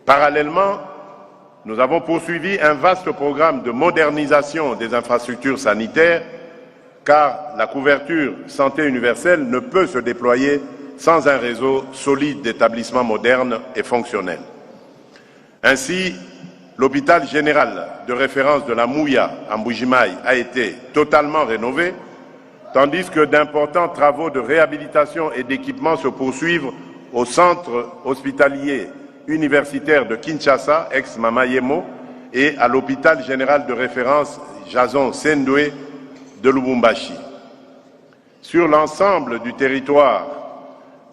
Parallèlement, nous avons poursuivi un vaste programme de modernisation des infrastructures sanitaires, car la couverture santé universelle ne peut se déployer sans un réseau solide d'établissements modernes et fonctionnels. Ainsi, l'hôpital général de référence de la Mouya à Mbujimaï a été totalement rénové, tandis que d'importants travaux de réhabilitation et d'équipement se poursuivent au centre hospitalier universitaire de Kinshasa, ex-Mamayemo, et à l'hôpital général de référence Jason Sendoué de Lubumbashi. Sur l'ensemble du territoire,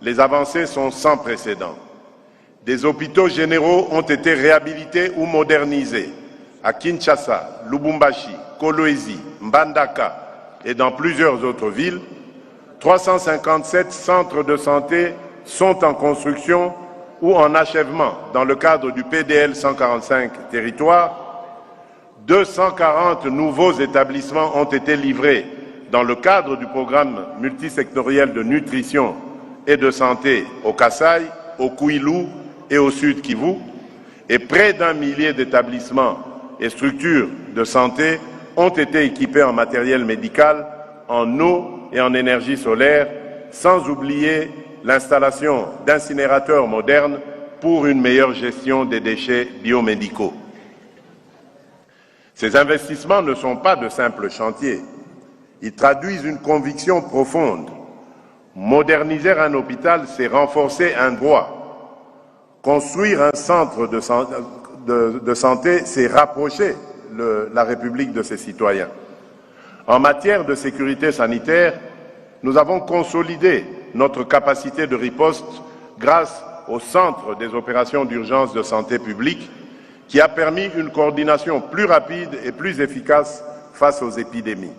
les avancées sont sans précédent. Des hôpitaux généraux ont été réhabilités ou modernisés à Kinshasa, Lubumbashi, Kolwezi, Mbandaka et dans plusieurs autres villes. 357 centres de santé sont en construction ou en achèvement dans le cadre du PDL 145 territoires. 240 nouveaux établissements ont été livrés dans le cadre du programme multisectoriel de nutrition et de santé au Kasaï, au Kwilu et au Sud Kivu, et près d'1 millier d'établissements et structures de santé ont été équipés en matériel médical, en eau et en énergie solaire, sans oublier l'installation d'incinérateurs modernes pour une meilleure gestion des déchets biomédicaux. Ces investissements ne sont pas de simples chantiers. Ils traduisent une conviction profonde. Moderniser un hôpital, c'est renforcer un droit. Construire un centre de santé, c'est rapprocher la République de ses citoyens. En matière de sécurité sanitaire, nous avons consolidé notre capacité de riposte grâce au Centre des opérations d'urgence de santé publique qui a permis une coordination plus rapide et plus efficace face aux épidémies.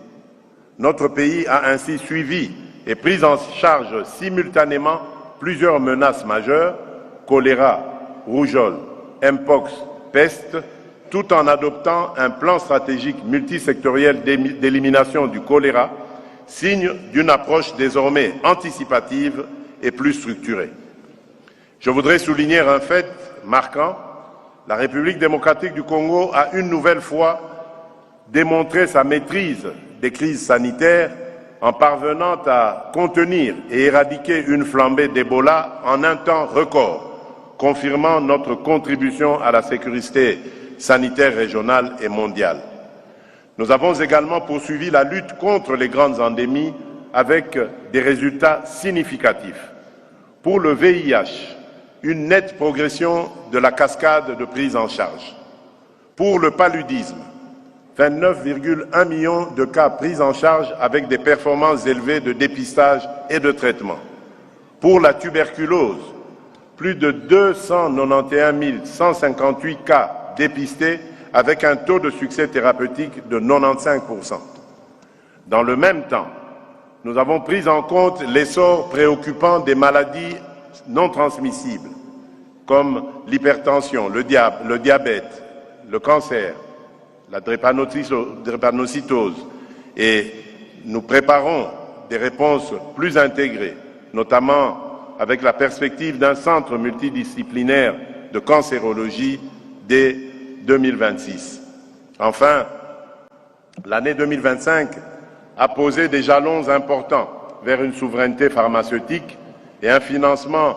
Notre pays a ainsi suivi et pris en charge simultanément plusieurs menaces majeures, choléra, rougeole, mpox, peste, tout en adoptant un plan stratégique multisectoriel d'élimination du choléra, signe d'une approche désormais anticipative et plus structurée. Je voudrais souligner un fait marquant. La République démocratique du Congo a une nouvelle fois démontré sa maîtrise des crises sanitaires en parvenant à contenir et éradiquer une flambée d'Ebola en un temps record, confirmant notre contribution à la sécurité sanitaire régionale et mondiale. Nous avons également poursuivi la lutte contre les grandes endémies avec des résultats significatifs. Pour le VIH, une nette progression de la cascade de prise en charge. Pour le paludisme, 29,1 millions de cas pris en charge avec des performances élevées de dépistage et de traitement. Pour la tuberculose, plus de 291 158 cas dépistés avec un taux de succès thérapeutique de 95%. Dans le même temps, nous avons pris en compte l'essor préoccupant des maladies non transmissibles, comme l'hypertension, le diabète, le cancer, la drépanocytose, et nous préparons des réponses plus intégrées, notamment avec la perspective d'un centre multidisciplinaire de cancérologie dès 2026. Enfin, l'année 2025 a posé des jalons importants vers une souveraineté pharmaceutique et un financement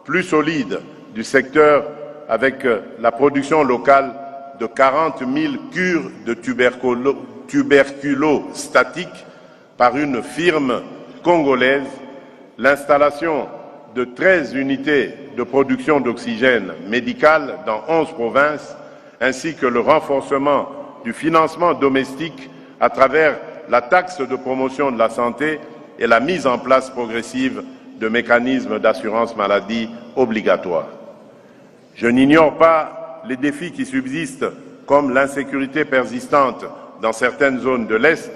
plus solide du secteur avec la production locale de 40 000 cures de tuberculostatique par une firme congolaise, l'installation de 13 unités de production d'oxygène médical dans 11 provinces, ainsi que le renforcement du financement domestique à travers la taxe de promotion de la santé et la mise en place progressive de mécanismes d'assurance maladie obligatoires. Je n'ignore pas les défis qui subsistent, comme l'insécurité persistante dans certaines zones de l'Est,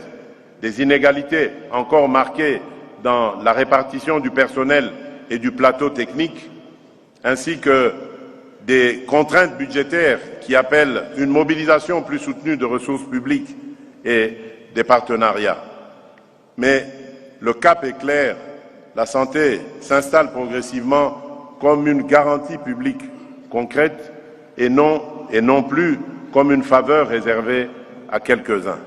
des inégalités encore marquées dans la répartition du personnel et du plateau technique, ainsi que des contraintes budgétaires qui appellent une mobilisation plus soutenue de ressources publiques et des partenariats. Mais le cap est clair, la santé s'installe progressivement comme une garantie publique concrète et non plus comme une faveur réservée à quelques-uns.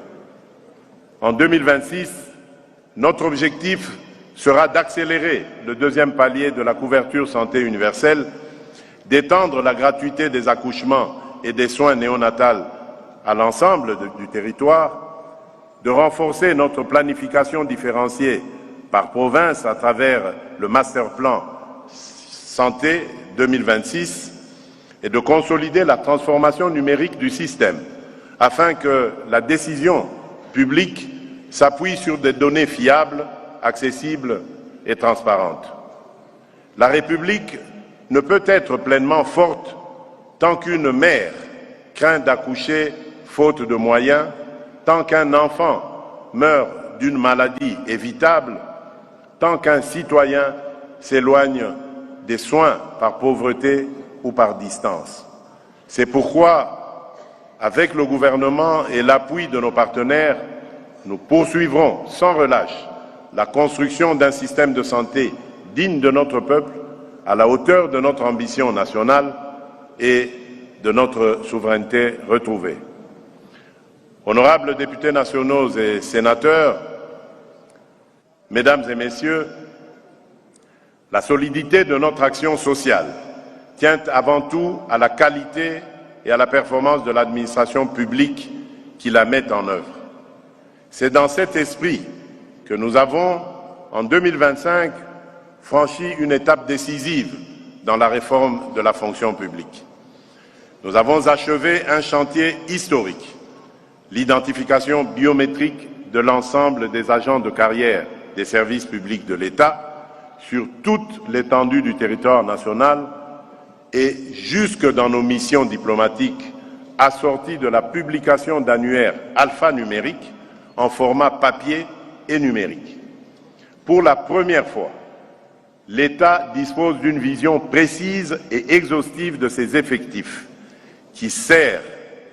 En 2026, notre objectif sera d'accélérer le deuxième palier de la couverture santé universelle, d'étendre la gratuité des accouchements et des soins néonatals à l'ensemble du territoire, de renforcer notre planification différenciée par province à travers le Master Plan Santé 2026 et de consolider la transformation numérique du système afin que la décision publique s'appuie sur des données fiables, accessibles et transparentes. La République ne peut être pleinement forte tant qu'une mère craint d'accoucher faute de moyens, tant qu'un enfant meurt d'une maladie évitable, tant qu'un citoyen s'éloigne des soins par pauvreté ou par distance. C'est pourquoi, avec le gouvernement et l'appui de nos partenaires, nous poursuivrons sans relâche la construction d'un système de santé digne de notre peuple, à la hauteur de notre ambition nationale et de notre souveraineté retrouvée. Honorables députés nationaux et sénateurs, Mesdames et Messieurs, la solidité de notre action sociale tient avant tout à la qualité et à la performance de l'administration publique qui la met en œuvre. C'est dans cet esprit que nous avons, en 2025, franchi une étape décisive dans la réforme de la fonction publique. Nous avons achevé un chantier historique, l'identification biométrique de l'ensemble des agents de carrière des services publics de l'État sur toute l'étendue du territoire national et jusque dans nos missions diplomatiques, assorties de la publication d'annuaires alphanumériques en format papier et numérique. Pour la première fois, l'État dispose d'une vision précise et exhaustive de ses effectifs, qui sert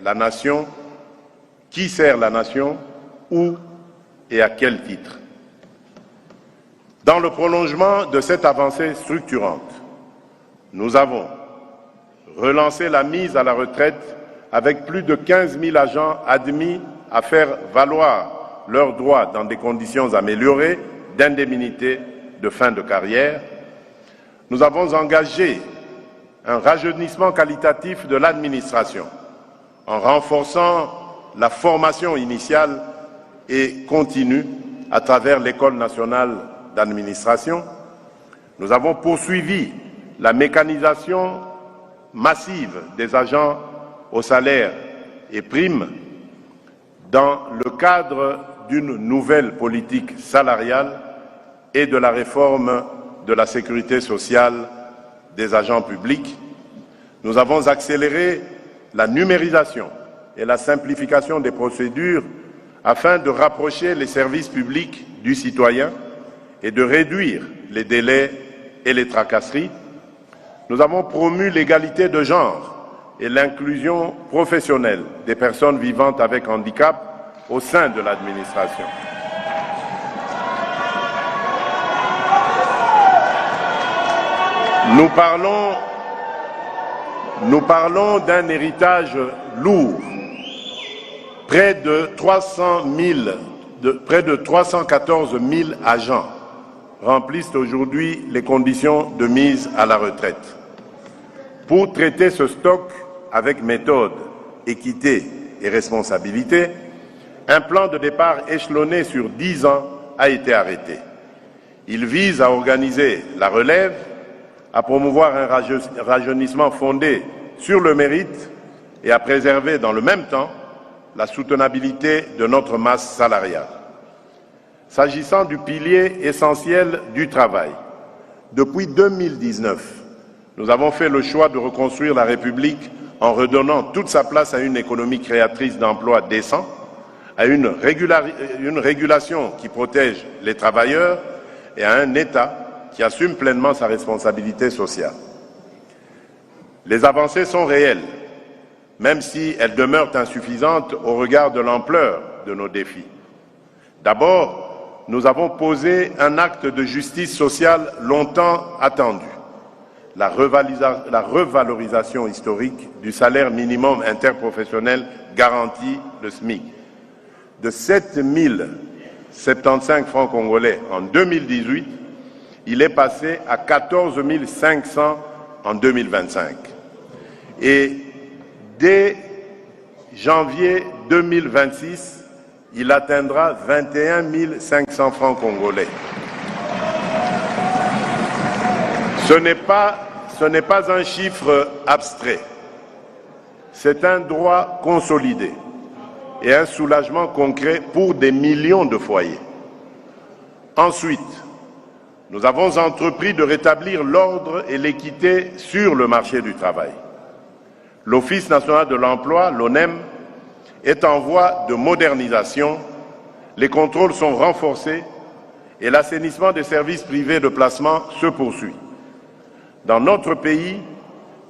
la nation, où et à quel titre. Dans le prolongement de cette avancée structurante, nous avons relancé la mise à la retraite avec plus de 15 000 agents admis à faire valoir leurs droits dans des conditions améliorées d'indemnité de fin de carrière. Nous avons engagé un rajeunissement qualitatif de l'administration en renforçant la formation initiale et continue à travers l'École nationale d'administration. Nous avons poursuivi la mécanisation massive des agents aux salaires et primes dans le cadre d'une nouvelle politique salariale et de la réforme de la sécurité sociale des agents publics. Nous avons accéléré la numérisation et la simplification des procédures afin de rapprocher les services publics du citoyen et de réduire les délais et les tracasseries. Nous avons promu l'égalité de genre et l'inclusion professionnelle des personnes vivant avec handicap au sein de l'administration. Nous parlons d'un héritage lourd. Près de 314 000 agents remplissent aujourd'hui les conditions de mise à la retraite. Pour traiter ce stock avec méthode, équité et responsabilité, un plan de départ échelonné sur 10 ans a été arrêté. Il vise à organiser la relève, à promouvoir un rajeunissement fondé sur le mérite et à préserver dans le même temps la soutenabilité de notre masse salariale. S'agissant du pilier essentiel du travail, depuis 2019, nous avons fait le choix de reconstruire la République en redonnant toute sa place à une économie créatrice d'emplois décents, à une régulation qui protège les travailleurs et à un État qui assume pleinement sa responsabilité sociale. Les avancées sont réelles, même si elles demeurent insuffisantes au regard de l'ampleur de nos défis. D'abord, nous avons posé un acte de justice sociale longtemps attendu. la revalorisation historique du salaire minimum interprofessionnel garanti, le SMIC, de 7 075 francs congolais en 2018, il est passé à 14 500 en 2025. Et dès janvier 2026, il atteindra 21 500 francs congolais. Ce n'est pas un chiffre abstrait, c'est un droit consolidé et un soulagement concret pour des millions de foyers. Ensuite, nous avons entrepris de rétablir l'ordre et l'équité sur le marché du travail. L'Office national de l'emploi, l'ONEM, est en voie de modernisation, les contrôles sont renforcés et l'assainissement des services privés de placement se poursuit. Dans notre pays,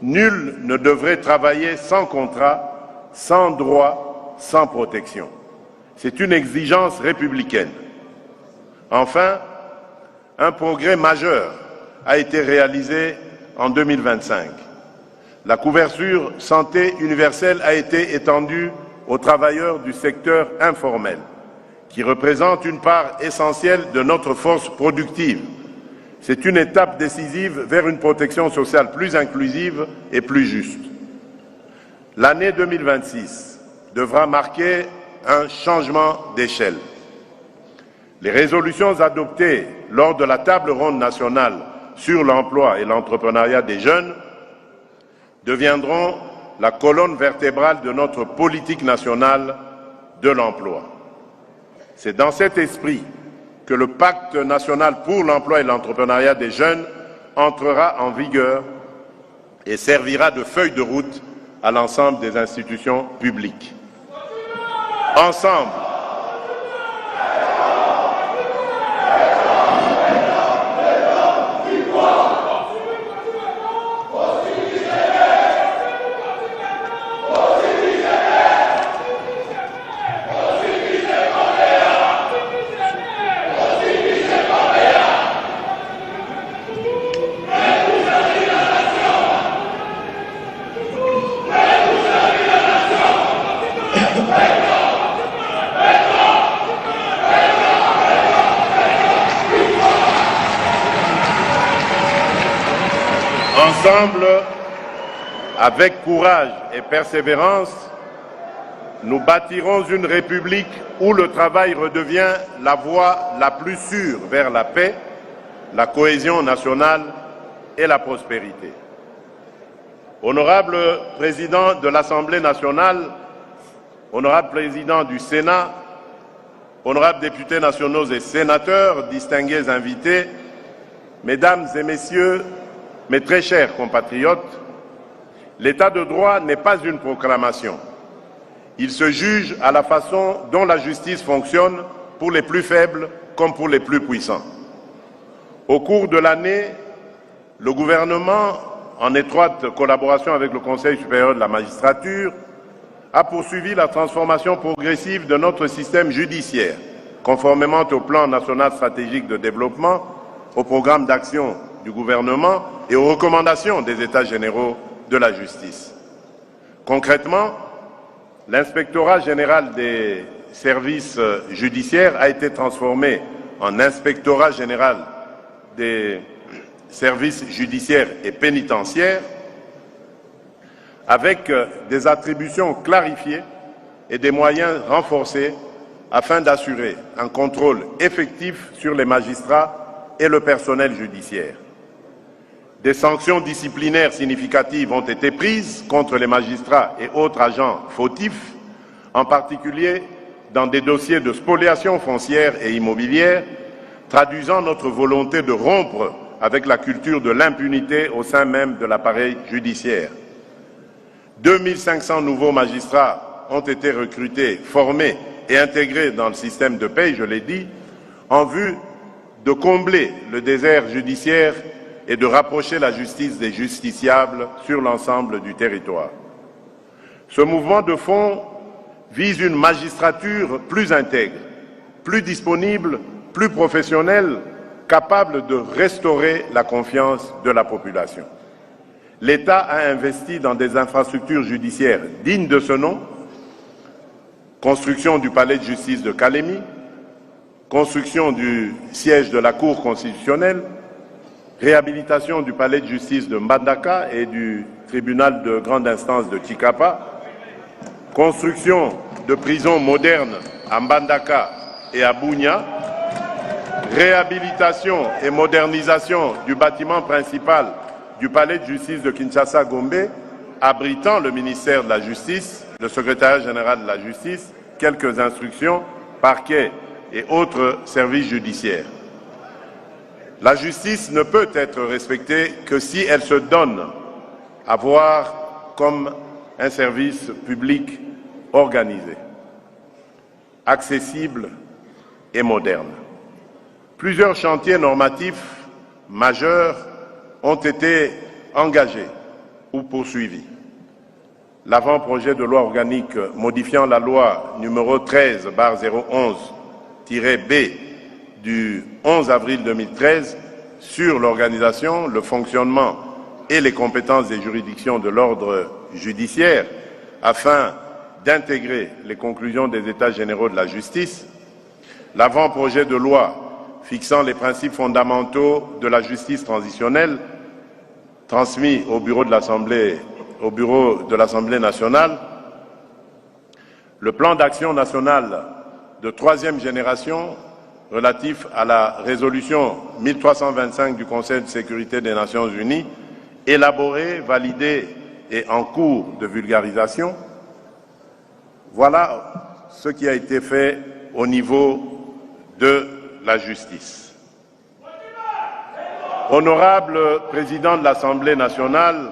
nul ne devrait travailler sans contrat, sans droit, sans protection. C'est une exigence républicaine. Enfin, un progrès majeur a été réalisé en 2025. La couverture santé universelle a été étendue aux travailleurs du secteur informel, qui représentent une part essentielle de notre force productive. C'est une étape décisive vers une protection sociale plus inclusive et plus juste. L'année 2026 devra marquer un changement d'échelle. Les résolutions adoptées lors de la table ronde nationale sur l'emploi et l'entrepreneuriat des jeunes deviendront la colonne vertébrale de notre politique nationale de l'emploi. C'est dans cet esprit que le pacte national pour l'emploi et l'entrepreneuriat des jeunes entrera en vigueur et servira de feuille de route à l'ensemble des institutions publiques. Ensemble, ensemble, avec courage et persévérance, nous bâtirons une République où le travail redevient la voie la plus sûre vers la paix, la cohésion nationale et la prospérité. Honorable Président de l'Assemblée nationale, honorable Président du Sénat, honorables députés nationaux et sénateurs, distingués invités, Mesdames et Messieurs, mes très chers compatriotes, l'état de droit n'est pas une proclamation. Il se juge à la façon dont la justice fonctionne pour les plus faibles comme pour les plus puissants. Au cours de l'année, le gouvernement, en étroite collaboration avec le Conseil supérieur de la magistrature, a poursuivi la transformation progressive de notre système judiciaire, conformément au plan national stratégique de développement, au programme d'action du gouvernement et aux recommandations des États généraux de la justice. Concrètement, l'inspectorat général des services judiciaires a été transformé en inspectorat général des services judiciaires et pénitentiaires avec des attributions clarifiées et des moyens renforcés afin d'assurer un contrôle effectif sur les magistrats et le personnel judiciaire. Des sanctions disciplinaires significatives ont été prises contre les magistrats et autres agents fautifs, en particulier dans des dossiers de spoliation foncière et immobilière, traduisant notre volonté de rompre avec la culture de l'impunité au sein même de l'appareil judiciaire. 2500 nouveaux magistrats ont été recrutés, formés et intégrés dans le système de paie, je l'ai dit, en vue de combler le désert judiciaire et de rapprocher la justice des justiciables sur l'ensemble du territoire. Ce mouvement de fond vise une magistrature plus intègre, plus disponible, plus professionnelle, capable de restaurer la confiance de la population. l'État a investi dans des infrastructures judiciaires dignes de ce nom: construction du palais de justice de Kalemi, construction du siège de la Cour constitutionnelle, réhabilitation du palais de justice de Mbandaka et du tribunal de grande instance de Tshikapa, construction de prisons modernes à Mbandaka et à Bunia, réhabilitation et modernisation du bâtiment principal du palais de justice de Kinshasa-Gombe, abritant le ministère de la Justice, le secrétariat général de la Justice, quelques instructions, parquets et autres services judiciaires. La justice ne peut être respectée que si elle se donne à voir comme un service public organisé, accessible et moderne. Plusieurs chantiers normatifs majeurs ont été engagés ou poursuivis. L'avant-projet de loi organique modifiant la loi numéro 13/011-B du 11 avril 2013 sur l'organisation, le fonctionnement et les compétences des juridictions de l'ordre judiciaire afin d'intégrer les conclusions des États généraux de la justice, l'avant-projet de loi fixant les principes fondamentaux de la justice transitionnelle transmis au bureau de l'Assemblée nationale, le plan d'action national de troisième génération relatif à la résolution 1325 du Conseil de sécurité des Nations Unies, élaboré, validé et en cours de vulgarisation. Voilà ce qui a été fait au niveau de la justice. Honorable Président de l'Assemblée nationale,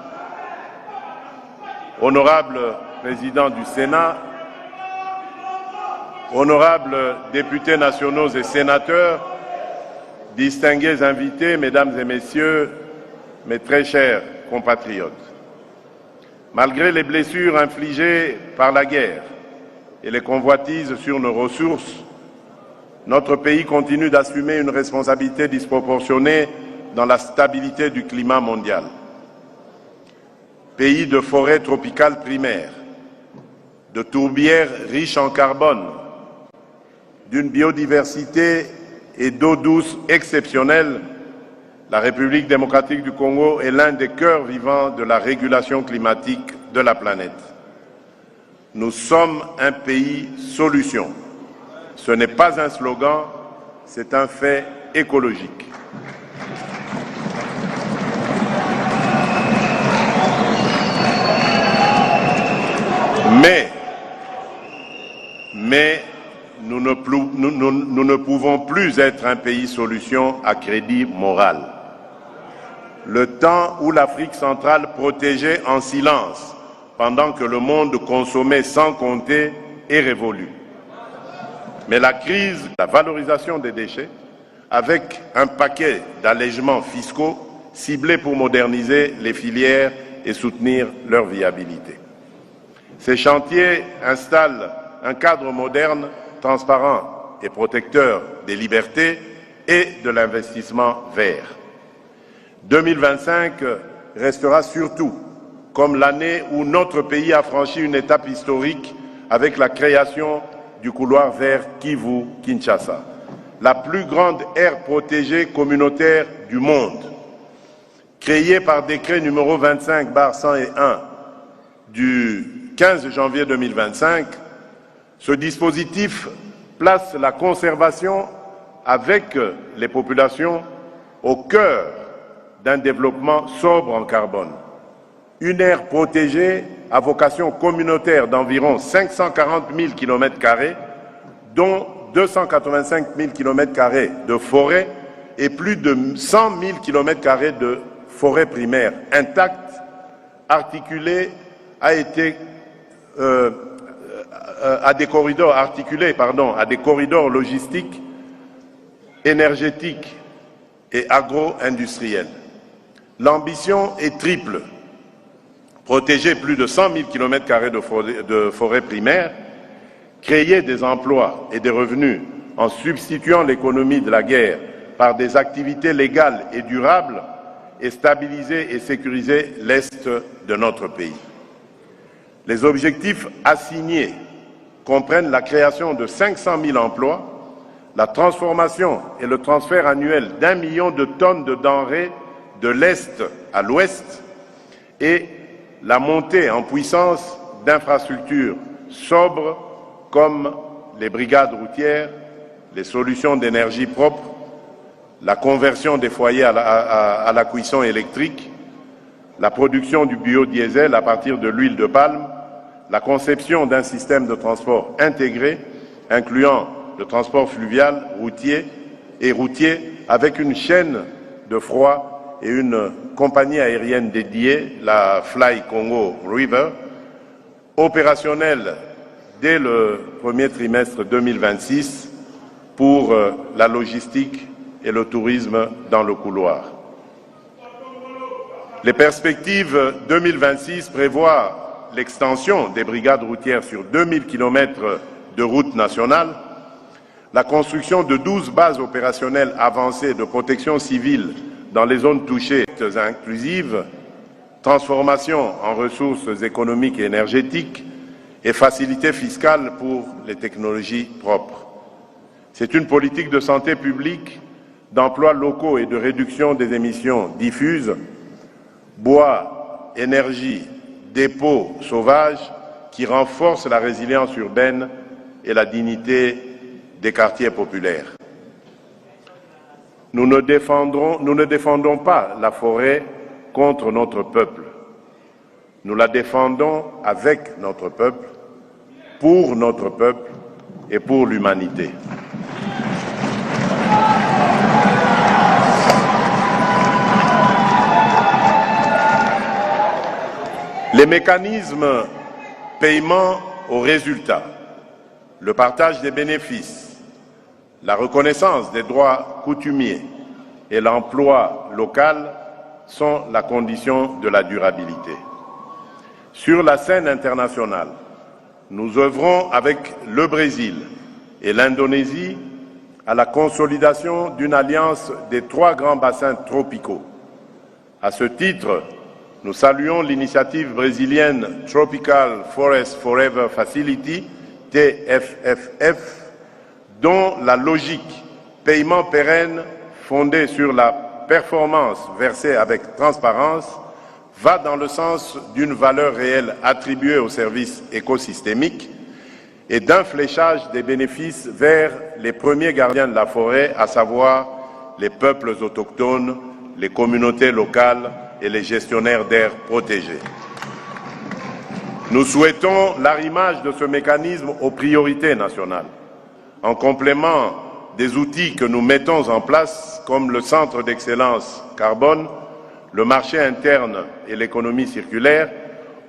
honorable Président du Sénat, honorables députés nationaux et sénateurs, distingués invités, mesdames et messieurs, mes très chers compatriotes, malgré les blessures infligées par la guerre et les convoitises sur nos ressources, notre pays continue d'assumer une responsabilité disproportionnée dans la stabilité du climat mondial. Pays de forêts tropicales primaires, de tourbières riches en carbone, d'une biodiversité et d'eau douce exceptionnelle, la République démocratique du Congo est l'un des cœurs vivants de la régulation climatique de la planète. Nous sommes un pays solution. Ce n'est pas un slogan, c'est un fait écologique. Mais nous ne pouvons plus être un pays solution à crédit moral. Le temps où l'Afrique centrale protégeait en silence pendant que le monde consommait sans compter est révolu. Mais la crise, la valorisation des déchets, avec un paquet d'allègements fiscaux ciblés pour moderniser les filières et soutenir leur viabilité. Ces chantiers installent un cadre moderne, transparent et protecteur des libertés et de l'investissement vert. 2025 restera surtout comme l'année où notre pays a franchi une étape historique avec la création du couloir vert Kivu-Kinshasa, la plus grande aire protégée communautaire du monde. Créée par décret numéro 25/101 du 15 janvier 2025, ce dispositif place la conservation avec les populations au cœur d'un développement sobre en carbone. Une aire protégée à vocation communautaire d'environ 540 000 km², dont 285 000 km² de forêt et plus de 100 000 km² de forêt primaire intacte, articulée, à des corridors logistiques, énergétiques et agro-industriels. L'ambition est triple: protéger plus de 100 000 km² de forêt primaire, créer des emplois et des revenus en substituant l'économie de la guerre par des activités légales et durables, et stabiliser et sécuriser l'Est de notre pays. Les objectifs assignés comprennent la création de 500 000 emplois, la transformation et le transfert annuel d'1 million de tonnes de denrées de l'Est à l'Ouest et la montée en puissance d'infrastructures sobres comme les brigades routières, les solutions d'énergie propre, la conversion des foyers à la cuisson électrique, la production du biodiesel à partir de l'huile de palme, la conception d'un système de transport intégré, incluant le transport fluvial, routier avec une chaîne de froid et une compagnie aérienne dédiée, la Fly Congo River, opérationnelle dès le premier trimestre 2026 pour la logistique et le tourisme dans le couloir. Les perspectives 2026 prévoient l'extension des brigades routières sur 2000 km de routes nationales, la construction de 12 bases opérationnelles avancées de protection civile dans les zones touchées inclusives, transformation en ressources économiques et énergétiques et facilités fiscales pour les technologies propres. C'est une politique de santé publique, d'emplois locaux et de réduction des émissions diffuses, bois, énergie, dépôts sauvages qui renforce la résilience urbaine et la dignité des quartiers populaires. Nous ne défendons pas la forêt contre notre peuple. Nous la défendons avec notre peuple, pour notre peuple et pour l'humanité. Les mécanismes paiement au résultat, le partage des bénéfices, la reconnaissance des droits coutumiers et l'emploi local sont la condition de la durabilité. Sur la scène internationale, nous œuvrons avec le Brésil et l'Indonésie à la consolidation d'une alliance des 3 grands bassins tropicaux. À ce titre, nous saluons l'initiative brésilienne Tropical Forest Forever Facility, TFFF, dont la logique paiement pérenne fondée sur la performance versée avec transparence va dans le sens d'une valeur réelle attribuée aux services écosystémiques et d'un fléchage des bénéfices vers les premiers gardiens de la forêt, à savoir les peuples autochtones, les communautés locales et les gestionnaires d'aires protégées. Nous souhaitons l'arrimage de ce mécanisme aux priorités nationales, en complément des outils que nous mettons en place, comme le Centre d'excellence carbone, le marché interne et l'économie circulaire,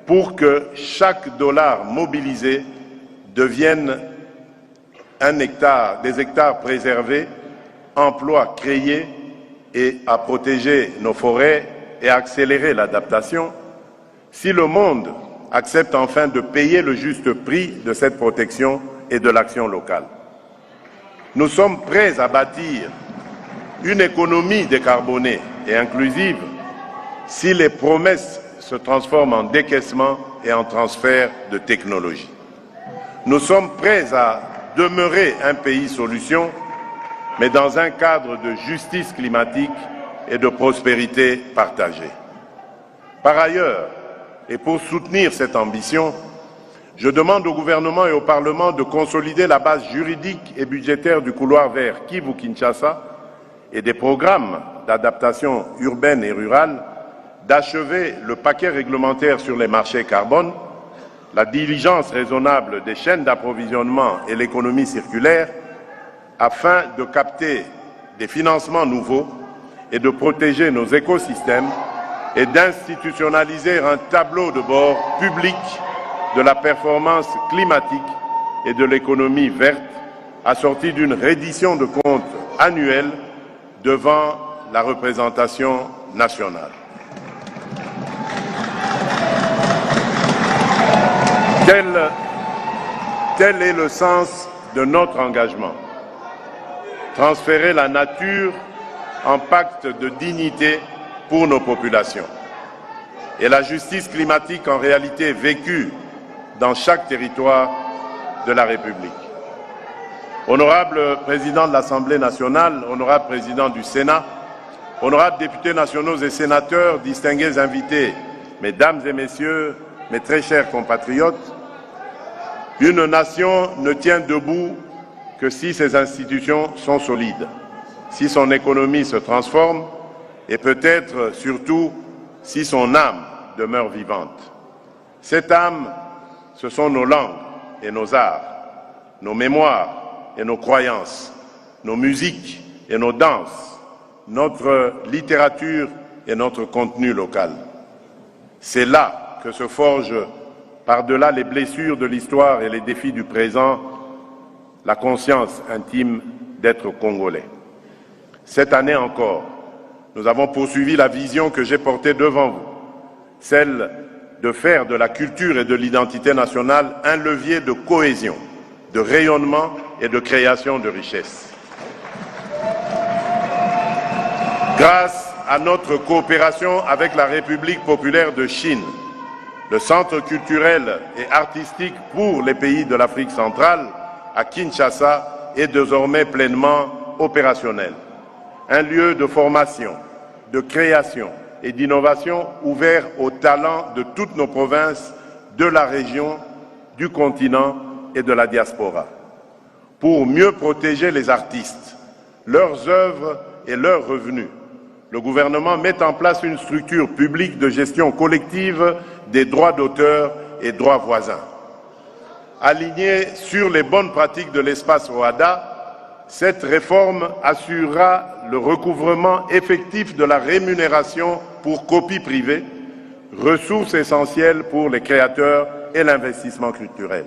pour que chaque dollar mobilisé devienne des hectares préservés, emplois créés et à protéger nos forêts et à accélérer l'adaptation. Si le monde accepte enfin de payer le juste prix de cette protection et de l'action locale. Nous sommes prêts à bâtir une économie décarbonée et inclusive si les promesses se transforment en décaissement et en transfert de technologie. Nous sommes prêts à demeurer un pays solution, mais dans un cadre de justice climatique et de prospérité partagée. Par ailleurs, et pour soutenir cette ambition, je demande au gouvernement et au Parlement de consolider la base juridique et budgétaire du couloir vert Kivu-Kinshasa et des programmes d'adaptation urbaine et rurale, d'achever le paquet réglementaire sur les marchés carbone, la diligence raisonnable des chaînes d'approvisionnement et l'économie circulaire, afin de capter des financements nouveaux et de protéger nos écosystèmes et d'institutionnaliser un tableau de bord public de la performance climatique et de l'économie verte, assorti d'une reddition de comptes annuelle devant la représentation nationale. Tel est le sens de notre engagement. Transférer la nature en pacte de dignité pour nos populations. Et la justice climatique en réalité vécue dans chaque territoire de la République. Honorable Président de l'Assemblée nationale, honorable Président du Sénat, honorables députés nationaux et sénateurs, distingués invités, Mesdames et Messieurs, mes très chers compatriotes, une nation ne tient debout que si ses institutions sont solides, si son économie se transforme et peut-être surtout si son âme demeure vivante. Cette âme, ce sont nos langues et nos arts, nos mémoires et nos croyances, nos musiques et nos danses, notre littérature et notre contenu local. C'est là que se forge, par-delà les blessures de l'histoire et les défis du présent, la conscience intime d'être congolais. Cette année encore, nous avons poursuivi la vision que j'ai portée devant vous, celle de faire de la culture et de l'identité nationale un levier de cohésion, de rayonnement et de création de richesses. Grâce à notre coopération avec la République populaire de Chine, le Centre culturel et artistique pour les pays de l'Afrique centrale, à Kinshasa, est désormais pleinement opérationnel. Un lieu de formation, de création et d'innovation ouvert aux talents de toutes nos provinces, de la région, du continent et de la diaspora. Pour mieux protéger les artistes, leurs œuvres et leurs revenus, le gouvernement met en place une structure publique de gestion collective des droits d'auteur et droits voisins. Alignée sur les bonnes pratiques de l'espace OHADA, cette réforme assurera le recouvrement effectif de la rémunération pour copie privée, ressource essentielle pour les créateurs et l'investissement culturel.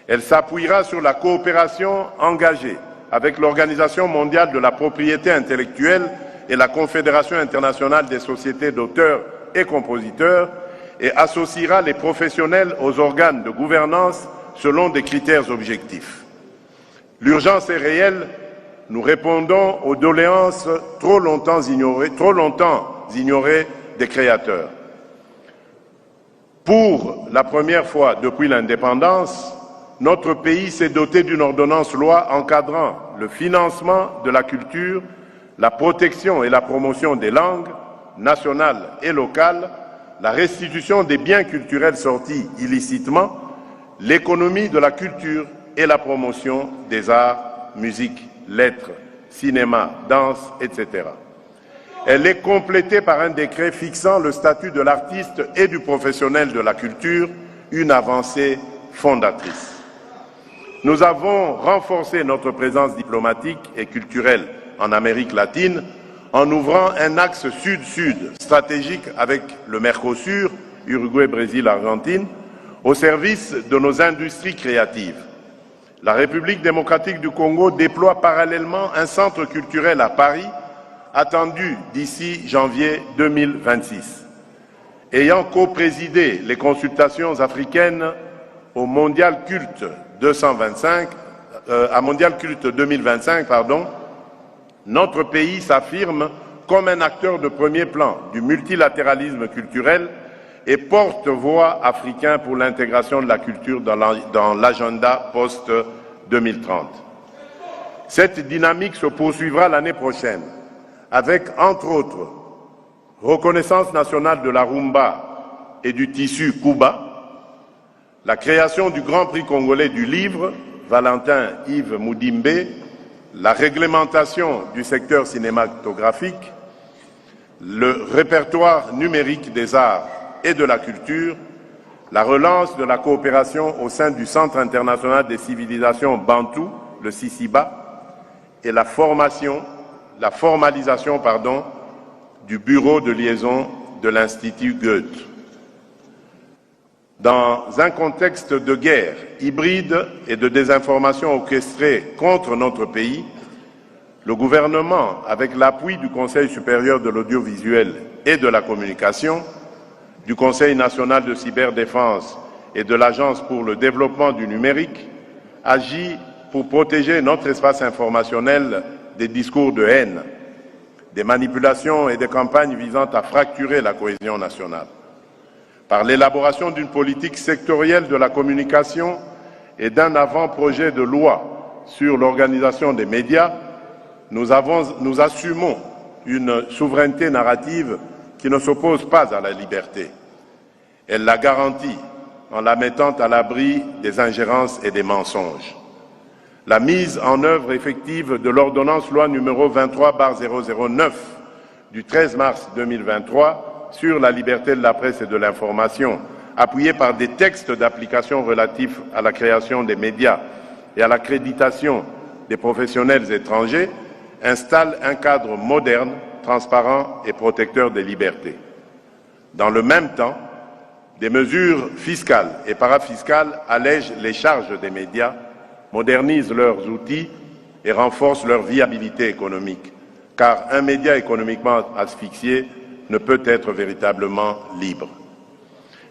Elle s'appuiera sur la coopération engagée avec l'Organisation mondiale de la propriété intellectuelle et la Confédération internationale des sociétés d'auteurs et compositeurs et associera les professionnels aux organes de gouvernance selon des critères objectifs. L'urgence est réelle, nous répondons aux doléances trop longtemps ignorées des créateurs. Pour la première fois depuis l'indépendance, notre pays s'est doté d'une ordonnance-loi encadrant le financement de la culture, la protection et la promotion des langues nationales et locales, la restitution des biens culturels sortis illicitement, l'économie de la culture et la promotion des arts, musique, lettres, cinéma, danse, etc. Elle est complétée par un décret fixant le statut de l'artiste et du professionnel de la culture, une avancée fondatrice. Nous avons renforcé notre présence diplomatique et culturelle en Amérique latine en ouvrant un axe sud-sud stratégique avec le Mercosur, Uruguay, Brésil, Argentine, au service de nos industries créatives. La République démocratique du Congo déploie parallèlement un centre culturel à Paris, attendu d'ici janvier 2026. Ayant co-présidé les consultations africaines au Mondial Culte 2025, notre pays s'affirme comme un acteur de premier plan du multilatéralisme culturel et porte-voix africain pour l'intégration de la culture dans l'agenda post-2030. Cette dynamique se poursuivra l'année prochaine avec, entre autres, reconnaissance nationale de la rumba et du tissu Kuba, la création du Grand Prix congolais du livre, Valentin Yves Moudimbe, la réglementation du secteur cinématographique, le répertoire numérique des arts et de la culture, la relance de la coopération au sein du Centre international des civilisations Bantou, le CICIBA, et la formalisation du bureau de liaison de l'Institut Goethe. Dans un contexte de guerre hybride et de désinformation orchestrée contre notre pays, le gouvernement, avec l'appui du Conseil supérieur de l'audiovisuel et de la communication, du Conseil national de cyberdéfense et de l'Agence pour le développement du numérique, agit pour protéger notre espace informationnel des discours de haine, des manipulations et des campagnes visant à fracturer la cohésion nationale. Par l'élaboration d'une politique sectorielle de la communication et d'un avant-projet de loi sur l'organisation des médias, nous assumons une souveraineté narrative qui ne s'oppose pas à la liberté. Elle la garantit en la mettant à l'abri des ingérences et des mensonges. La mise en œuvre effective de l'ordonnance loi numéro 23/009 du 13 mars 2023 sur la liberté de la presse et de l'information, appuyée par des textes d'application relatifs à la création des médias et à l'accréditation des professionnels étrangers, installe un cadre moderne, transparent et protecteur des libertés. Dans le même temps, des mesures fiscales et parafiscales allègent les charges des médias, modernisent leurs outils et renforcent leur viabilité économique, car un média économiquement asphyxié ne peut être véritablement libre.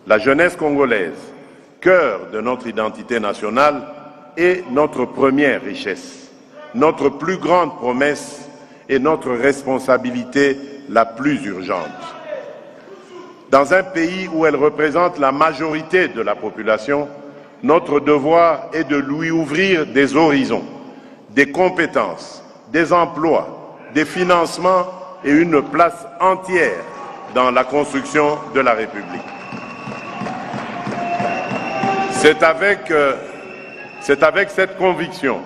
La jeunesse congolaise, cœur de notre identité nationale, est notre première richesse, notre plus grande promesse et notre responsabilité la plus urgente. Dans un pays où elle représente la majorité de la population, notre devoir est de lui ouvrir des horizons, des compétences, des emplois, des financements et une place entière dans la construction de la République. C'est avec cette conviction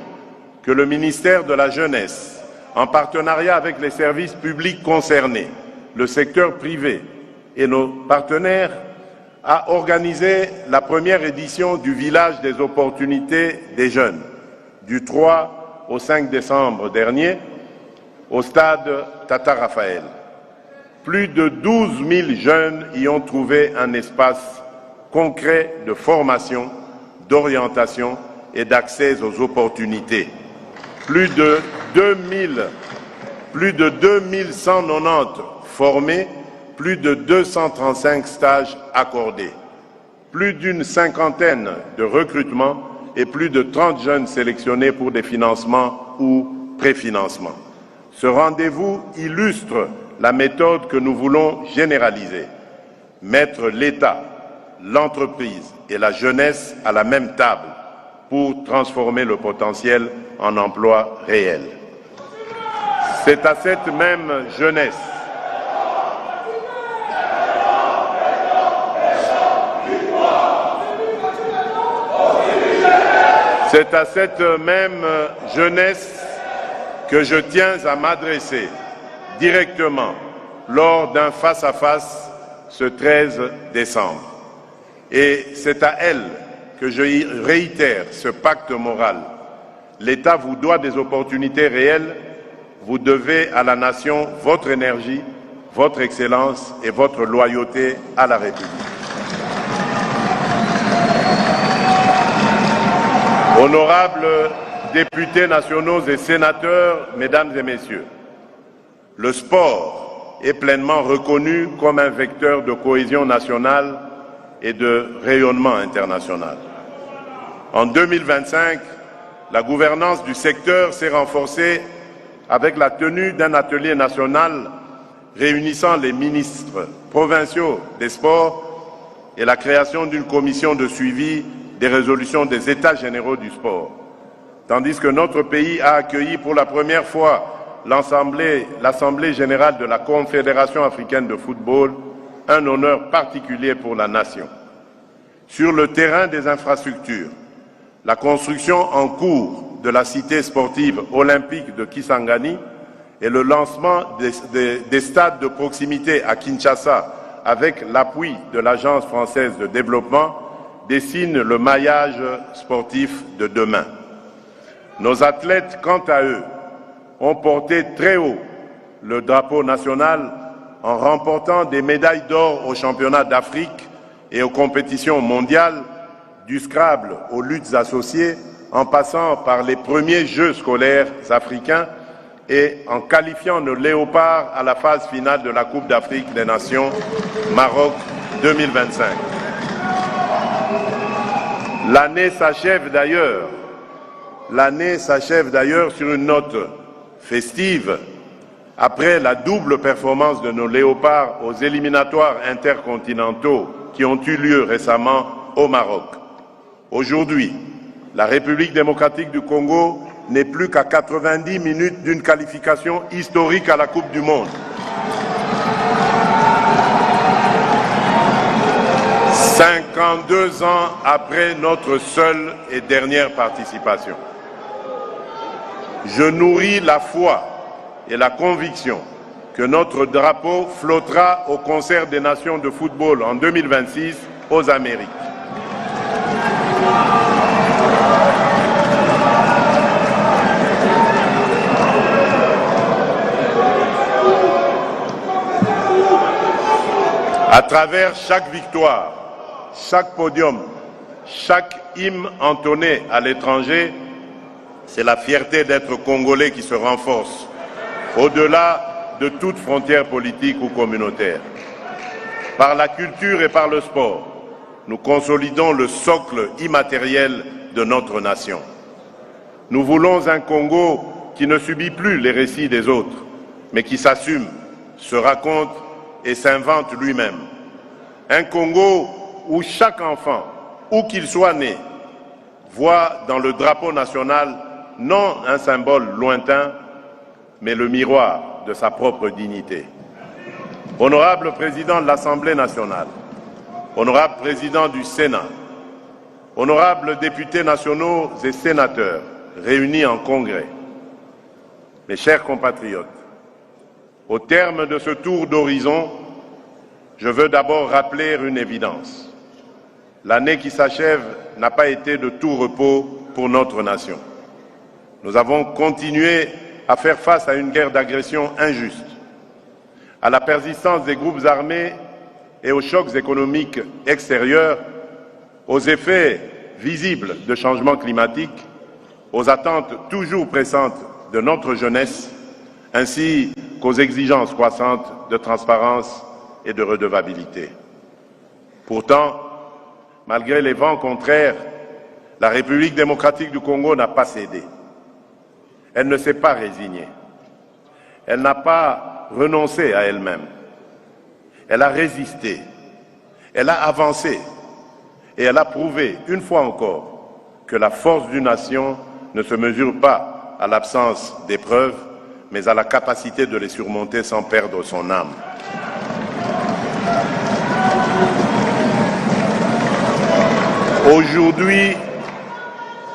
que le ministère de la Jeunesse, en partenariat avec les services publics concernés, le secteur privé et nos partenaires, a organisé la première édition du Village des opportunités des jeunes, du 3 au 5 décembre dernier, au stade Tata Raphaël. Plus de 12 000 jeunes y ont trouvé un espace concret de formation, d'orientation et d'accès aux opportunités. Plus de 2190 formés, plus de 235 stages accordés, plus d'une cinquantaine de recrutements et plus de 30 jeunes sélectionnés pour des financements ou préfinancements. Ce rendez-vous illustre la méthode que nous voulons généraliser, mettre l'État, l'entreprise et la jeunesse à la même table pour transformer le potentiel en emploi réel. C'est à cette même jeunesse que je tiens à m'adresser directement lors d'un face-à-face ce 13 décembre. Et c'est à elle que je réitère ce pacte moral. L'État vous doit des opportunités réelles, vous devez à la nation votre énergie, votre excellence et votre loyauté à la République. Honorables députés nationaux et sénateurs, mesdames et messieurs, le sport est pleinement reconnu comme un vecteur de cohésion nationale et de rayonnement international. En 2025, la gouvernance du secteur s'est renforcée avec la tenue d'un atelier national réunissant les ministres provinciaux des sports et la création d'une commission de suivi des résolutions des États généraux du sport. Tandis que notre pays a accueilli pour la première fois l'Assemblée générale de la Confédération africaine de football, un honneur particulier pour la nation. Sur le terrain des infrastructures, la construction en cours de la cité sportive olympique de Kisangani et le lancement des stades de proximité à Kinshasa avec l'appui de l'Agence française de développement dessinent le maillage sportif de demain. Nos athlètes, quant à eux, ont porté très haut le drapeau national en remportant des médailles d'or aux championnats d'Afrique et aux compétitions mondiales, du Scrabble aux luttes associées, en passant par les premiers Jeux scolaires africains et en qualifiant nos léopards à la phase finale de la Coupe d'Afrique des Nations Maroc 2025. L'année s'achève d'ailleurs sur une note festive Après la double performance de nos léopards aux éliminatoires intercontinentaux qui ont eu lieu récemment au Maroc, aujourd'hui, la République démocratique du Congo n'est plus qu'à 90 minutes d'une qualification historique à la Coupe du Monde. 52 ans après notre seule et dernière participation. Je nourris la foi et la conviction que notre drapeau flottera au concert des nations de football en 2026 aux Amériques. À travers chaque victoire, chaque podium, chaque hymne entonné à l'étranger, c'est la fierté d'être Congolais qui se renforce, au-delà de toute frontière politique ou communautaire. Par la culture et par le sport, nous consolidons le socle immatériel de notre nation. Nous voulons un Congo qui ne subit plus les récits des autres, mais qui s'assume, se raconte et s'invente lui-même. Un Congo où chaque enfant, où qu'il soit né, voit dans le drapeau national non un symbole lointain, mais le miroir de sa propre dignité. Honorable Président de l'Assemblée nationale, honorable Président du Sénat, honorables députés nationaux et sénateurs réunis en congrès, mes chers compatriotes, au terme de ce tour d'horizon, je veux d'abord rappeler une évidence. L'année qui s'achève n'a pas été de tout repos pour notre nation. Nous avons continué à faire face à une guerre d'agression injuste, à la persistance des groupes armés et aux chocs économiques extérieurs, aux effets visibles de changement climatique, aux attentes toujours pressantes de notre jeunesse, ainsi qu'aux exigences croissantes de transparence et de redevabilité. Pourtant, malgré les vents contraires, la République démocratique du Congo n'a pas cédé. Elle ne s'est pas résignée. Elle n'a pas renoncé à elle-même. Elle a résisté. Elle a avancé. Et elle a prouvé, une fois encore, que la force d'une nation ne se mesure pas à l'absence d'épreuves, mais à la capacité de les surmonter sans perdre son âme.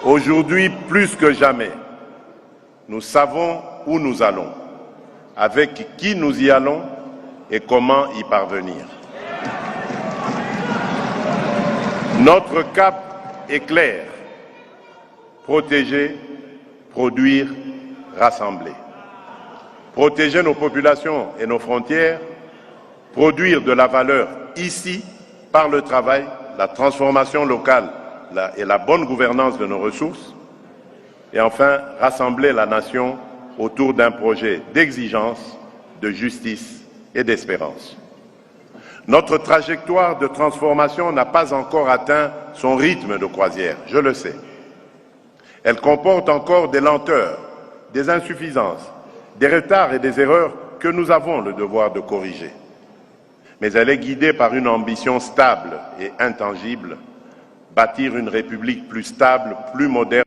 Aujourd'hui, plus que jamais, nous savons où nous allons, avec qui nous y allons et comment y parvenir. Notre cap est clair: protéger, produire, rassembler. Protéger nos populations et nos frontières, produire de la valeur ici par le travail, la transformation locale et la bonne gouvernance de nos ressources, et enfin rassembler la nation autour d'un projet d'exigence, de justice et d'espérance. Notre trajectoire de transformation n'a pas encore atteint son rythme de croisière, je le sais. Elle comporte encore des lenteurs, des insuffisances, des retards et des erreurs que nous avons le devoir de corriger. Mais elle est guidée par une ambition stable et intangible: bâtir une République plus stable, plus moderne.